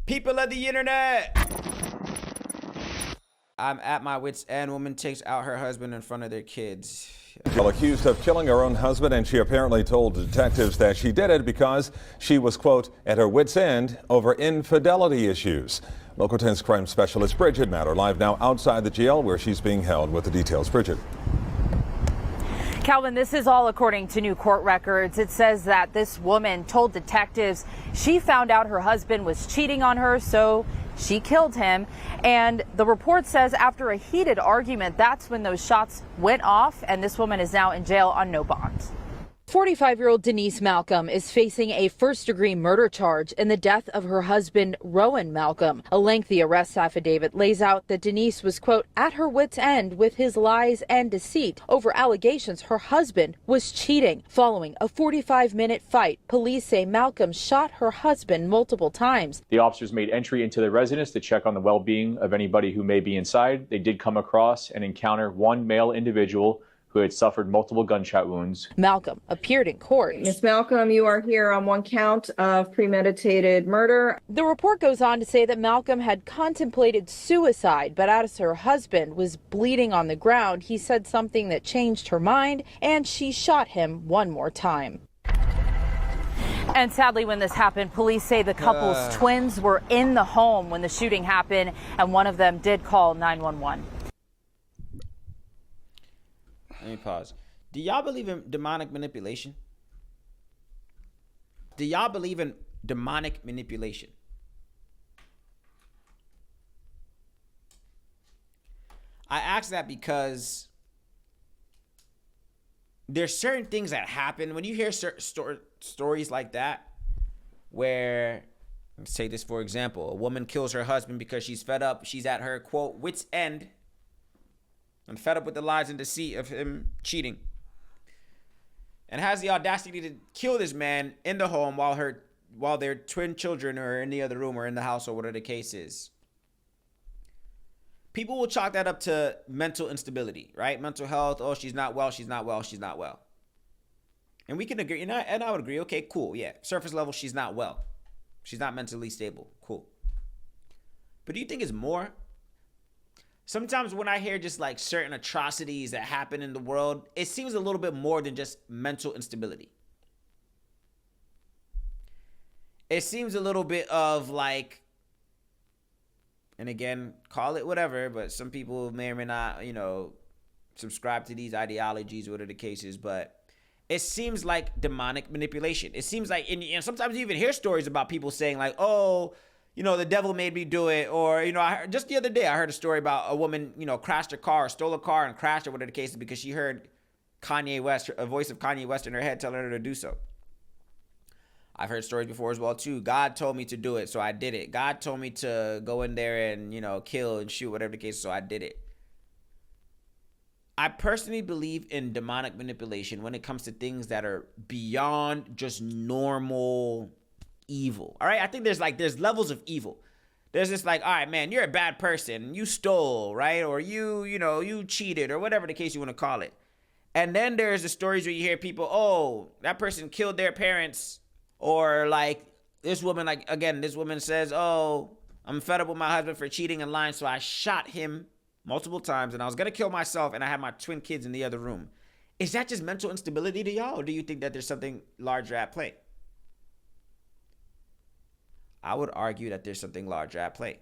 People of the internet, I'm at my wit's end. Woman takes out her husband in front of their kids. Well, accused of killing her own husband, and she apparently told detectives that she did it because she was, quote, at her wit's end over infidelity issues. Local 10's crime specialist Bridget Matter live now outside the jail where she's being held with the details. Bridget. Calvin, this is all according to new court records. It says that this woman told detectives she found out her husband was cheating on her, so she killed him. And the report says after a heated argument, that's when those shots went off, and this woman is now in jail on no bond. 45-year-old Denise Malcolm is facing a first-degree murder charge in the death of her husband, Rowan Malcolm. A lengthy arrest affidavit lays out that Denise was, quote, at her wit's end with his lies and deceit over allegations her husband was cheating. Following a 45-minute fight, police say Malcolm shot her husband multiple times. The officers made entry into the residence to check on the well-being of anybody who may be inside. They did come across and encounter one male individual who had suffered multiple gunshot wounds. Malcolm appeared in court. Ms. Malcolm, you are here on one count of premeditated murder. The report goes on to say that Malcolm had contemplated suicide, but as her husband was bleeding on the ground, he said something that changed her mind, and she shot him one more time. And sadly, when this happened, police say the couple's twins were in the home when the shooting happened, and one of them did call 911. Let me pause. Do y'all believe in demonic manipulation? Do y'all believe in demonic manipulation? I ask that because there's certain things that happen when you hear certain stories like that, where, let's take this for example, a woman kills her husband because she's fed up. She's at her, quote, wit's end. I'm fed up with the lies and deceit of him cheating, and has the audacity to kill this man in the home while their twin children are in the other room or in the house or whatever the case is. People will chalk that up to mental instability, right? Mental health. Oh, she's not well. She's not well. She's not well. And we can agree, and I would agree. Okay, cool. Yeah, surface level, she's not well. She's not mentally stable. Cool. But do you think it's more? Sometimes when I hear just like certain atrocities that happen in the world, it seems a little bit more than just mental instability. It seems a little bit of like, and again, call it whatever, but some people may or may not, subscribe to these ideologies, whatever the case is, but it seems like demonic manipulation. It seems like, and sometimes you even hear stories about people saying like, oh, the devil made me do it. Or, just the other day, I heard a story about a woman, crashed her car, stole a car and crashed it, whatever the case is, because she heard Kanye West, a voice of Kanye West in her head telling her to do so. I've heard stories before as well, too. God told me to do it, so I did it. God told me to go in there and, kill and shoot, whatever the case is, so I did it. I personally believe in demonic manipulation when it comes to things that are beyond just normal evil. All right, I think there's levels of evil. There's this like, all right, man, you're a bad person, you stole, right? Or you cheated, or whatever the case you want to call it. And then there's the stories where you hear people, oh, that person killed their parents. Or like this woman, this woman says, oh, I'm fed up with my husband for cheating and lying, so I shot him multiple times and I was gonna kill myself, and I had my twin kids in the other room. Is that just mental instability to y'all, or do you think that there's something larger at play? I would argue that there's something larger at play,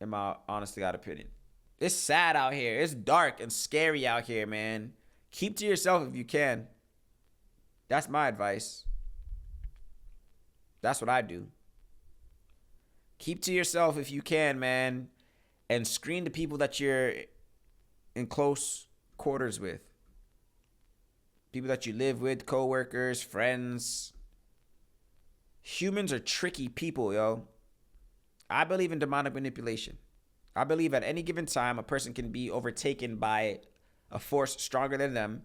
in my honest to God opinion. It's sad out here. It's dark and scary out here, man. Keep to yourself if you can. That's my advice. That's what I do. Keep to yourself if you can, man, and screen the people that you're in close quarters with. People that you live with, coworkers, friends. Humans are tricky people, yo. I believe in demonic manipulation. I believe at any given time, a person can be overtaken by a force stronger than them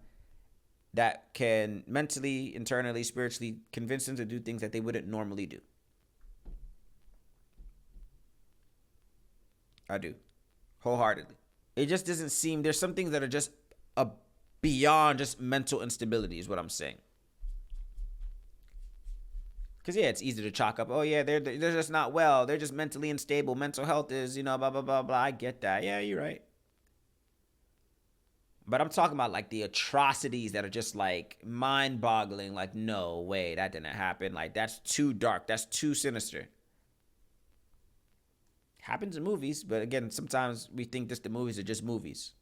that can mentally, internally, spiritually convince them to do things that they wouldn't normally do. I do. Wholeheartedly. It just doesn't seem, there's some things that are just beyond just mental instability is what I'm saying. Because, yeah, it's easy to chalk up, oh, yeah, they're just not well. They're just mentally unstable. Mental health is, blah, blah, blah, blah. I get that. Yeah, you're right. But I'm talking about, like, the atrocities that are just, like, mind-boggling. Like, no way, that didn't happen. Like, that's too dark. That's too sinister. Happens in movies, but, again, sometimes we think the movies are just movies.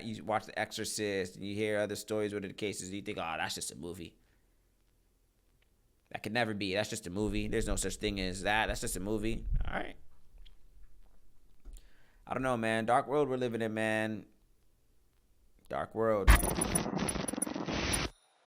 You watch The Exorcist, and you hear other stories, whatever the case is, you think, oh, that's just a movie. That could never be. That's just a movie. There's no such thing as that. That's just a movie. All right. I don't know, man. Dark world we're living in, man. Dark world.